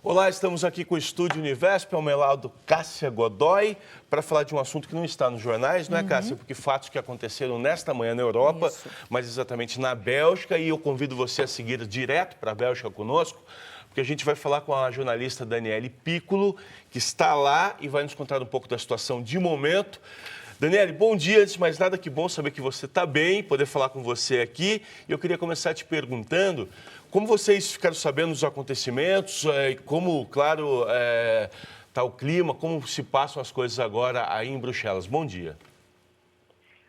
Olá, estamos aqui com o Estúdio Univesp, ao meu lado Cássia Godoy, para falar de um assunto que não está nos jornais, não é, Cássia? Porque fatos que aconteceram nesta manhã na Europa, mas exatamente na Bélgica, e eu convido você a seguir direto para a Bélgica conosco, porque a gente vai falar com a jornalista Daniele Piccolo, que está lá e vai nos contar um pouco da situação de momento. Daniele, bom dia. Antes de mais nada, que bom saber que você está bem, poder falar com você aqui. E eu queria começar te perguntando como vocês ficaram sabendo dos acontecimentos, como, claro, está o clima, como se passam as coisas agora aí em Bruxelas. Bom dia.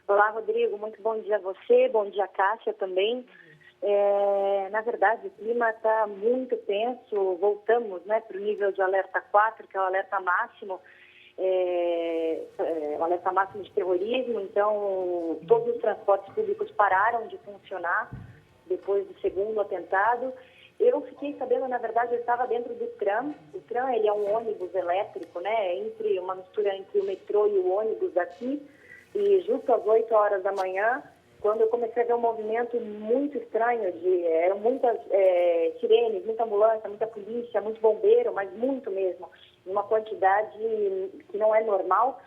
Olá, Rodrigo. Muito bom dia a você, bom dia, Cássia, também. Na verdade, o clima está muito tenso. Voltamos para o nível de alerta 4, que é o alerta máximo. O alerta máximo de terrorismo, então todos os transportes públicos pararam de funcionar depois do segundo atentado. Eu fiquei sabendo, na verdade, eu estava dentro do tram. O tram, ele é um ônibus elétrico, né? Uma mistura entre o metrô e o ônibus daqui. E justo às 8 horas da manhã, quando eu comecei a ver um movimento muito estranho, eram muitas sirenes, muita ambulância, muita polícia, muito bombeiro, mas muito mesmo, uma quantidade que não é normal.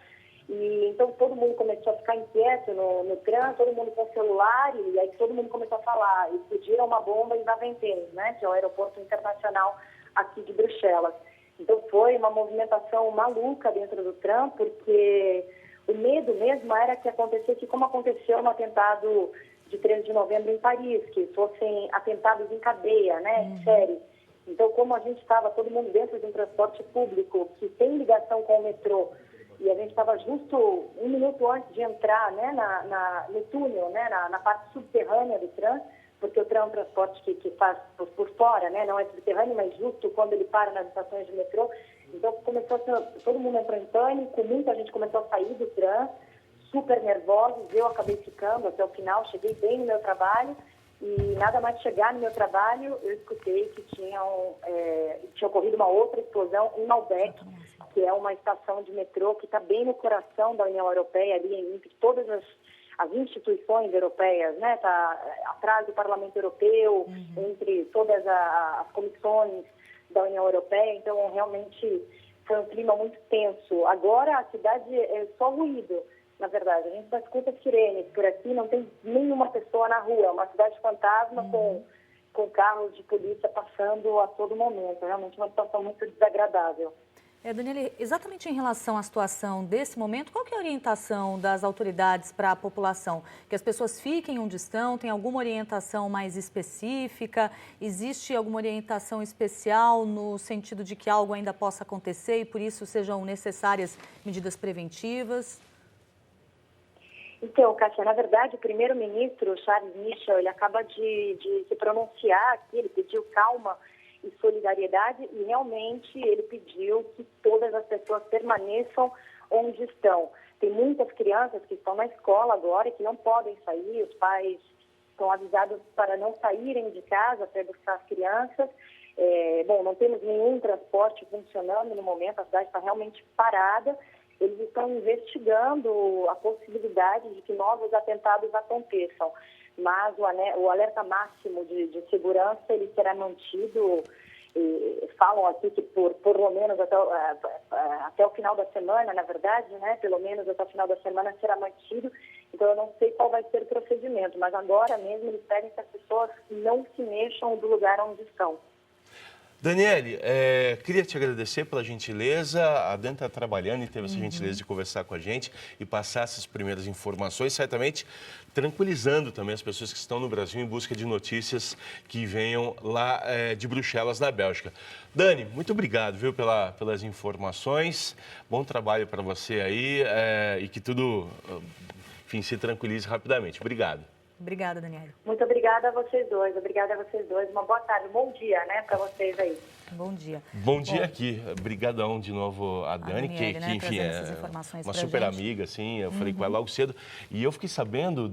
E então todo mundo começou a ficar inquieto no trânsito, todo mundo com celular, e aí todo mundo começou a falar, explodiram uma bomba em Zaventem, né, que é o aeroporto internacional aqui de Bruxelas. Então foi uma movimentação maluca dentro do trânsito, porque o medo mesmo era que acontecesse como aconteceu no atentado de 13 de novembro em Paris, que fossem atentados em cadeia, né, em série. Então, como a gente estava todo mundo dentro de um transporte público que tem ligação com o metrô, e a gente estava justo um minuto antes de entrar, né, no túnel, né, na parte subterrânea do tram, porque o tram é um transporte que faz por fora, né, não é subterrâneo, mas justo quando ele para nas estações de metrô. Então, todo mundo entrou em pânico, muita gente começou a sair do tram, super nervosos. Eu acabei ficando até o final, cheguei bem no meu trabalho, e nada mais chegar no meu trabalho, eu escutei que tinha ocorrido uma outra explosão em Malbec, que é uma estação de metrô que está bem no coração da União Europeia, ali entre todas as instituições europeias, né? Está atrás do Parlamento Europeu, entre todas as comissões da União Europeia. Então, realmente, foi um clima muito tenso. Agora, a cidade é só ruído. Na verdade, a gente só escuta sirenes por aqui, não tem nenhuma pessoa na rua. É uma cidade fantasma com carros de polícia passando a todo momento. Realmente uma situação muito desagradável. Daniele, exatamente em relação à situação desse momento, qual que é a orientação das autoridades para a população? Que as pessoas fiquem onde estão? Tem alguma orientação mais específica? Existe alguma orientação especial no sentido de que algo ainda possa acontecer e por isso sejam necessárias medidas preventivas? Então, Cássia, na verdade, o primeiro-ministro, Charles Michel, ele acaba de se pronunciar aqui, ele pediu calma e solidariedade e realmente ele pediu que todas as pessoas permaneçam onde estão. Tem muitas crianças que estão na escola agora e que não podem sair, os pais estão avisados para não saírem de casa até buscar as crianças. Não temos nenhum transporte funcionando no momento, a cidade está realmente parada. Eles estão investigando a possibilidade de que novos atentados aconteçam. Mas o alerta máximo de segurança ele será mantido. Falam aqui que por menos até o final da semana, na verdade, né? Pelo menos até o final da semana será mantido. Então, eu não sei qual vai ser o procedimento, mas agora mesmo eles pedem que as pessoas não se mexam do lugar onde estão. Daniele, queria te agradecer pela gentileza. A Dani está trabalhando e teve essa gentileza de conversar com a gente e passar essas primeiras informações, certamente tranquilizando também as pessoas que estão no Brasil em busca de notícias que venham lá de Bruxelas, na Bélgica. Dani, muito obrigado, viu, pelas informações. Bom trabalho para você aí e que tudo, enfim, se tranquilize rapidamente. Obrigado. Obrigada, Daniele. Muito obrigada a vocês dois. Obrigada a vocês dois. Uma boa tarde, um bom dia, né, para vocês aí. Bom dia. Bom dia aqui. Obrigadão de novo a Dani, que enfim, é uma super amiga, assim. Eu falei com ela logo cedo. E eu fiquei sabendo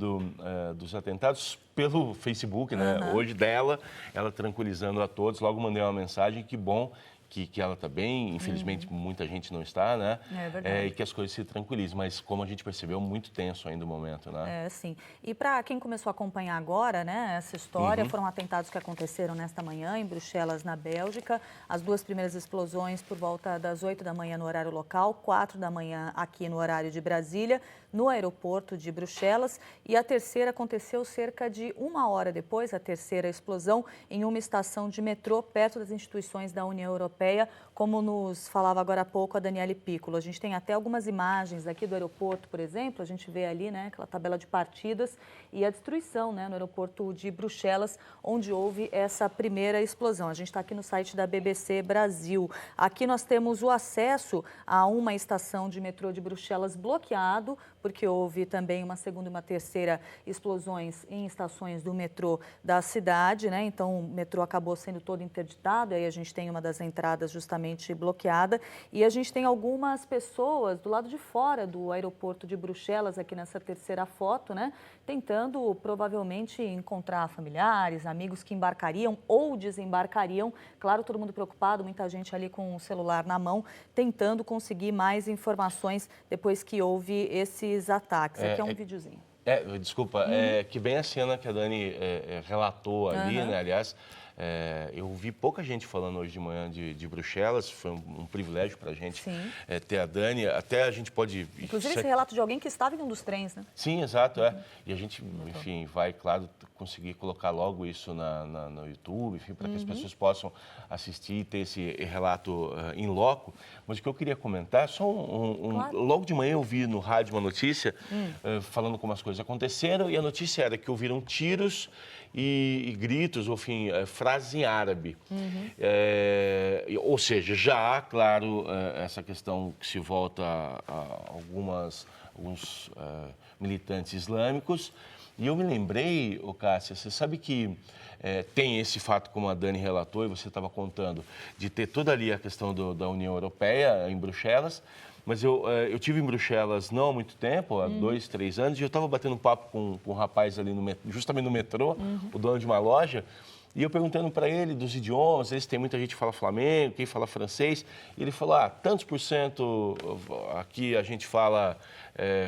dos atentados pelo Facebook, né? Hoje dela, ela tranquilizando a todos. Logo mandei uma mensagem. Que bom que ela está bem, infelizmente muita gente não está, né? É verdade. E que as coisas se tranquilizem, mas como a gente percebeu, muito tenso ainda o momento, né? Sim. E para quem começou a acompanhar agora, né, essa história, foram atentados que aconteceram nesta manhã em Bruxelas, na Bélgica. As duas primeiras explosões por volta das 8 da manhã no horário local, 4 da manhã aqui no horário de Brasília, no aeroporto de Bruxelas. E a terceira aconteceu cerca de 1 hora depois, a terceira explosão, em uma estação de metrô perto das instituições da União Europeia, como nos falava agora há pouco a Daniele Piccolo. A gente tem até algumas imagens aqui do aeroporto, por exemplo, a gente vê ali, né, aquela tabela de partidas e a destruição, né, no aeroporto de Bruxelas, onde houve essa primeira explosão. A gente está aqui no site da BBC Brasil. Aqui nós temos o acesso a uma estação de metrô de Bruxelas bloqueado, porque houve também uma segunda e uma terceira explosões em estações do metrô da cidade, né? Então o metrô acabou sendo todo interditado, e aí a gente tem uma das entradas justamente bloqueada, e a gente tem algumas pessoas do lado de fora do aeroporto de Bruxelas, aqui nessa terceira foto, né? Tentando provavelmente encontrar familiares, amigos que embarcariam ou desembarcariam. Claro, todo mundo preocupado, muita gente ali com o celular na mão, tentando conseguir mais informações depois que houve esses ataques. Aqui é um videozinho. Desculpa, que bem a cena que a Dani relatou ali, né? Aliás, eu vi pouca gente falando hoje de manhã de Bruxelas, foi um privilégio para a gente ter a Dani. Até a gente pode... Inclusive esse relato de alguém que estava em um dos trens, né? Sim, exato, E a gente, enfim, vai, claro, conseguir colocar logo isso no YouTube, enfim, para que as pessoas possam assistir e ter esse relato em loco. Mas o que eu queria comentar, só Claro. logo de manhã eu vi no rádio uma notícia falando como as coisas aconteceram, e a notícia era que ouviram tiros e gritos, ou enfim, frases em árabe. Ou seja, já há, claro, essa questão que se volta a alguns militantes islâmicos. E eu me lembrei, Cássia, você sabe que tem esse fato, como a Dani relatou e você estava contando, de ter toda ali a questão da União Europeia em Bruxelas. Mas eu tive em Bruxelas não há muito tempo, há 2, 3 anos, e eu estava batendo um papo com um rapaz ali, justamente no metrô, o dono de uma loja, e eu perguntando para ele dos idiomas, tem muita gente que fala flamengo, quem fala francês, e ele falou, tantos por cento aqui a gente fala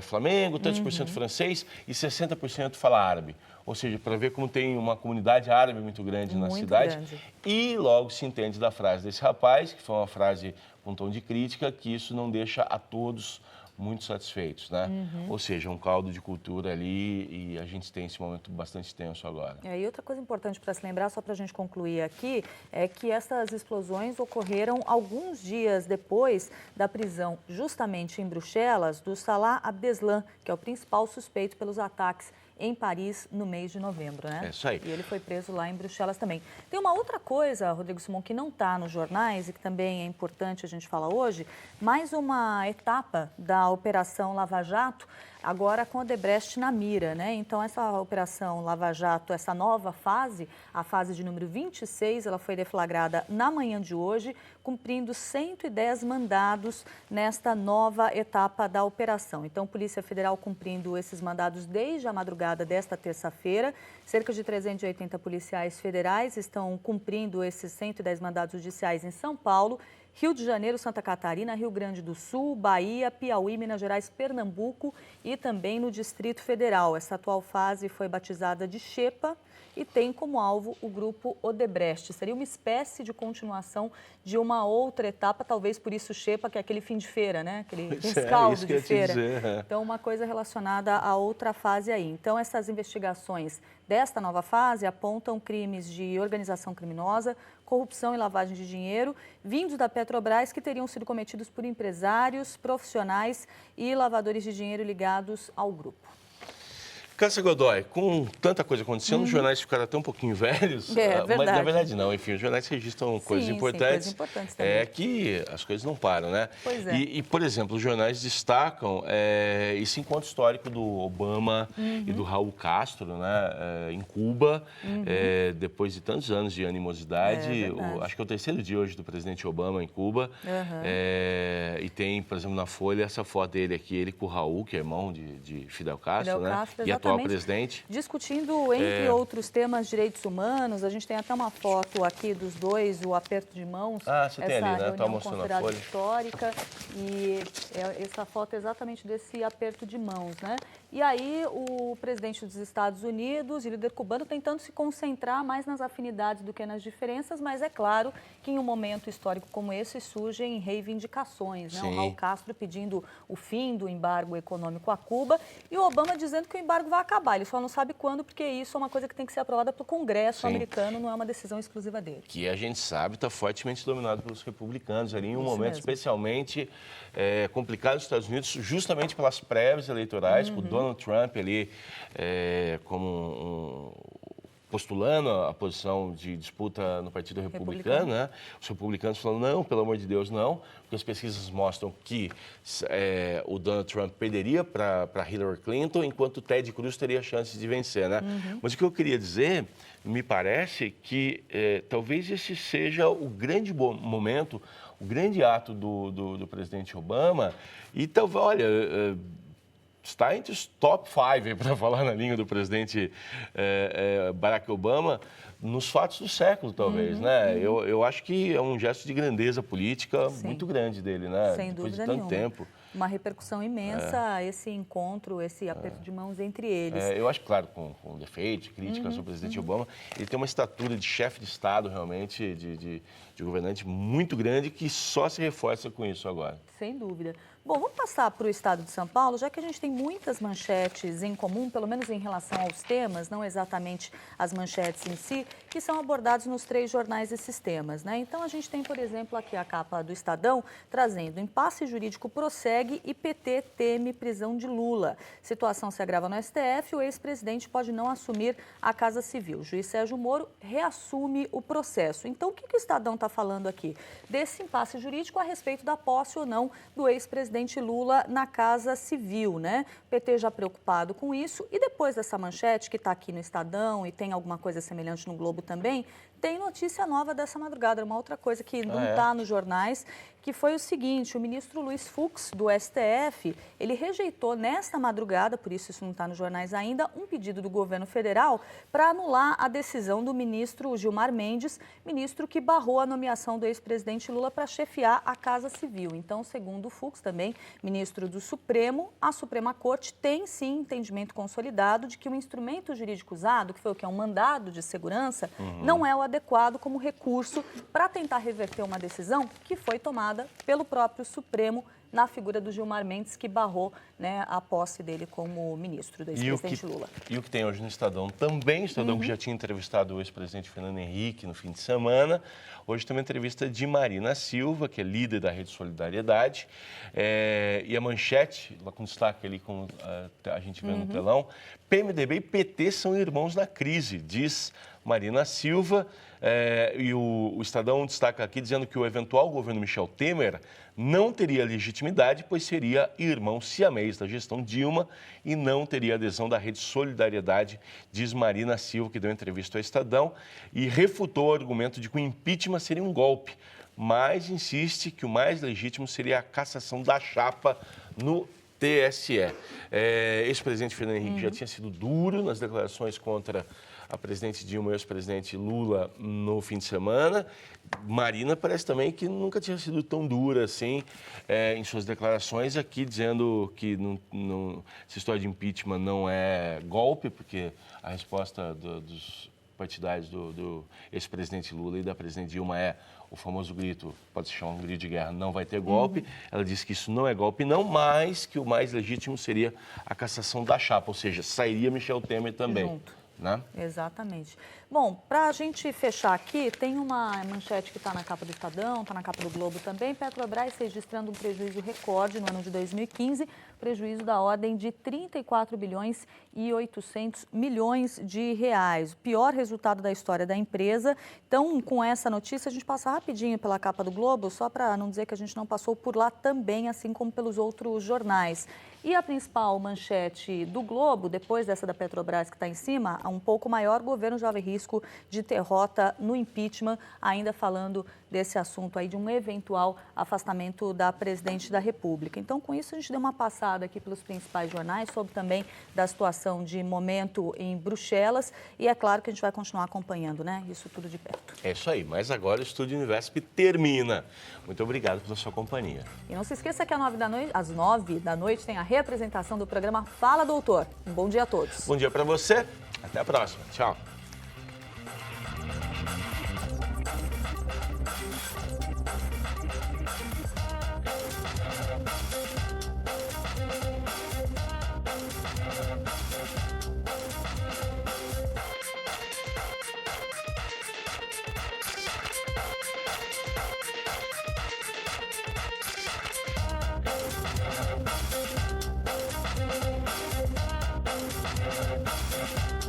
flamengo, tantos por cento francês e 60% fala árabe. Ou seja, para ver como tem uma comunidade árabe muito grande na cidade. Grande. E logo se entende da frase desse rapaz, que foi uma frase com tom de crítica, que isso não deixa a todos muito satisfeitos, né? Ou seja, um caldo de cultura ali, e a gente tem esse momento bastante tenso agora. E outra coisa importante para se lembrar, só para a gente concluir aqui, é que essas explosões ocorreram alguns dias depois da prisão, justamente em Bruxelas, do Salah Abdeslam, que é o principal suspeito pelos ataques em Paris no mês de novembro, né? É isso aí. E ele foi preso lá em Bruxelas também. Tem uma outra coisa, Rodrigo Simon, que não está nos jornais e que também é importante a gente falar hoje, mais uma etapa da Operação Lava Jato, agora com a Odebrecht na mira, né? Então, essa Operação Lava Jato, essa nova fase, a fase de número 26, ela foi deflagrada na manhã de hoje, cumprindo 110 mandados nesta nova etapa da operação. Então, Polícia Federal cumprindo esses mandados desde a madrugada desta terça-feira. Cerca de 380 policiais federais estão cumprindo esses 110 mandados judiciais em São Paulo, Rio de Janeiro, Santa Catarina, Rio Grande do Sul, Bahia, Piauí, Minas Gerais, Pernambuco e também no Distrito Federal. Essa atual fase foi batizada de Xepa e tem como alvo o grupo Odebrecht. Seria uma espécie de continuação de uma outra etapa, talvez por isso Xepa, que é aquele fim de feira, né? Aquele rescaldo de feira. Então, uma coisa relacionada a outra fase aí. Então, essas investigações desta nova fase apontam crimes de organização criminosa, corrupção e lavagem de dinheiro, vindos da Petrobras, que teriam sido cometidos por empresários, profissionais e lavadores de dinheiro ligados ao grupo. Cássia Godoy, com tanta coisa acontecendo, os jornais ficaram até um pouquinho velhos, mas na verdade não. Enfim, os jornais registram coisas importantes. Coisas importantes também. É que as coisas não param, né? Pois é. E, por exemplo, os jornais destacam esse encontro histórico do Obama e do Raul Castro, né, em Cuba, depois de tantos anos de animosidade. Acho que é o terceiro dia hoje do presidente Obama em Cuba. E tem, por exemplo, na Folha essa foto dele aqui, ele com o Raul, que é irmão de Fidel Castro, né? Castro, e a atual presidente. Discutindo, entre outros temas, direitos humanos. A gente tem até uma foto aqui dos dois, o aperto de mãos. Você tem ali, né? Tá mostrando a folha. Histórica. E essa foto é exatamente desse aperto de mãos, né? E aí o presidente dos Estados Unidos e o líder cubano tentando se concentrar mais nas afinidades do que nas diferenças, mas é claro que em um momento histórico como esse surgem reivindicações, né? O Raul Castro pedindo o fim do embargo econômico a Cuba e o Obama dizendo que o embargo vai acabar. Ele só não sabe quando, porque isso é uma coisa que tem que ser aprovada pelo Congresso americano, não é uma decisão exclusiva dele. Que a gente sabe está fortemente dominado pelos republicanos ali em um momento mesmo. especialmente complicado nos Estados Unidos, justamente pelas prévias eleitorais, com o Donald Trump ali postulando a posição de disputa no Partido Republicano, né? Os republicanos falando, não, pelo amor de Deus, não, porque as pesquisas mostram que o Donald Trump perderia para Hillary Clinton, enquanto o Ted Cruz teria chances de vencer, né? Mas o que eu queria dizer, me parece que talvez esse seja o grande momento, o grande ato do presidente Obama, e talvez, olha... está entre os top 5, para falar na língua do presidente Barack Obama, nos fatos do século, talvez, né? Eu acho que é um gesto de grandeza política muito grande dele, né? Sem Depois de dúvida tanto nenhuma. tempo. Uma repercussão imensa, esse encontro, esse aperto de mãos entre eles. Eu acho, claro, com defeitos, críticas ao presidente Obama, ele tem uma estatura de chefe de Estado, realmente, de governante muito grande, que só se reforça com isso agora. Sem dúvida. Bom, vamos passar para o estado de São Paulo, já que a gente tem muitas manchetes em comum, pelo menos em relação aos temas, não exatamente as manchetes em si, que são abordados nos 3 jornais desses temas, né? Então, a gente tem, por exemplo, aqui a capa do Estadão, trazendo impasse jurídico prossegue e PT teme prisão de Lula. Situação se agrava no STF, o ex-presidente pode não assumir a Casa Civil. O juiz Sérgio Moro reassume o processo. Então, o que o Estadão está falando aqui? Desse impasse jurídico a respeito da posse ou não do ex-presidente Lula na Casa Civil, né? O PT já preocupado com isso. E depois dessa manchete que está aqui no Estadão e tem alguma coisa semelhante no Globo também, tem notícia nova dessa madrugada, uma outra coisa que não está nos jornais, que foi o seguinte: o ministro Luiz Fux, do STF, ele rejeitou nesta madrugada, por isso não está nos jornais ainda, um pedido do governo federal para anular a decisão do ministro Gilmar Mendes, ministro que barrou a nomeação do ex-presidente Lula para chefiar a Casa Civil. Então, segundo o Fux, também ministro do Supremo, a Suprema Corte tem sim entendimento consolidado de que o instrumento jurídico usado, que foi o que é um mandado de segurança, não é o adequado como recurso para tentar reverter uma decisão que foi tomada pelo próprio Supremo na figura do Gilmar Mendes, que barrou, né, a posse dele como ministro do ex-presidente Lula. E o que tem hoje no Estadão também, o Estadão que já tinha entrevistado o ex-presidente Fernando Henrique no fim de semana, hoje tem uma entrevista de Marina Silva, que é líder da Rede Solidariedade, e a manchete, lá com destaque ali, como a gente vê no telão, PMDB e PT são irmãos na crise, diz Marina Silva, e o Estadão destaca aqui dizendo que o eventual governo Michel Temer não teria legitimidade, pois seria irmão siamês da gestão Dilma e não teria adesão da Rede Solidariedade, diz Marina Silva, que deu entrevista ao Estadão e refutou o argumento de que o impeachment seria um golpe, mas insiste que o mais legítimo seria a cassação da chapa no TSE. Ex-presidente Fernando Henrique já tinha sido duro nas declarações contra a presidente Dilma e o ex-presidente Lula no fim de semana. Marina parece também que nunca tinha sido tão dura assim em suas declarações aqui, dizendo que essa história de impeachment não é golpe, porque a resposta dos partidários do ex-presidente Lula e da presidente Dilma é o famoso grito, pode se chamar um grito de guerra, não vai ter golpe. Ela disse que isso não é golpe não, mas que o mais legítimo seria a cassação da chapa, ou seja, sairia Michel Temer também. Junto. Né? Exatamente. Bom, para a gente fechar aqui, tem uma manchete que está na capa do Estadão, está na capa do Globo também. Petrobras registrando um prejuízo recorde no ano de 2015, prejuízo da ordem de 34 bilhões e 800 milhões de reais. O pior resultado da história da empresa. Então, com essa notícia, a gente passa rapidinho pela capa do Globo, só para não dizer que a gente não passou por lá também, assim como pelos outros jornais. E a principal manchete do Globo, depois dessa da Petrobras que está em cima, um pouco maior, governo Jovem risco de derrota no impeachment, ainda falando desse assunto aí de um eventual afastamento da presidente da República. Então, com isso, a gente deu uma passada aqui pelos principais jornais, soube também da situação de momento em Bruxelas e é claro que a gente vai continuar acompanhando, né, isso tudo de perto. É isso aí, mas agora o Estúdio Univesp termina. Muito obrigado pela sua companhia. E não se esqueça que às 9 da noite tem a reapresentação do programa Fala Doutor. Um bom dia a todos. Bom dia para você, até a próxima. Tchau.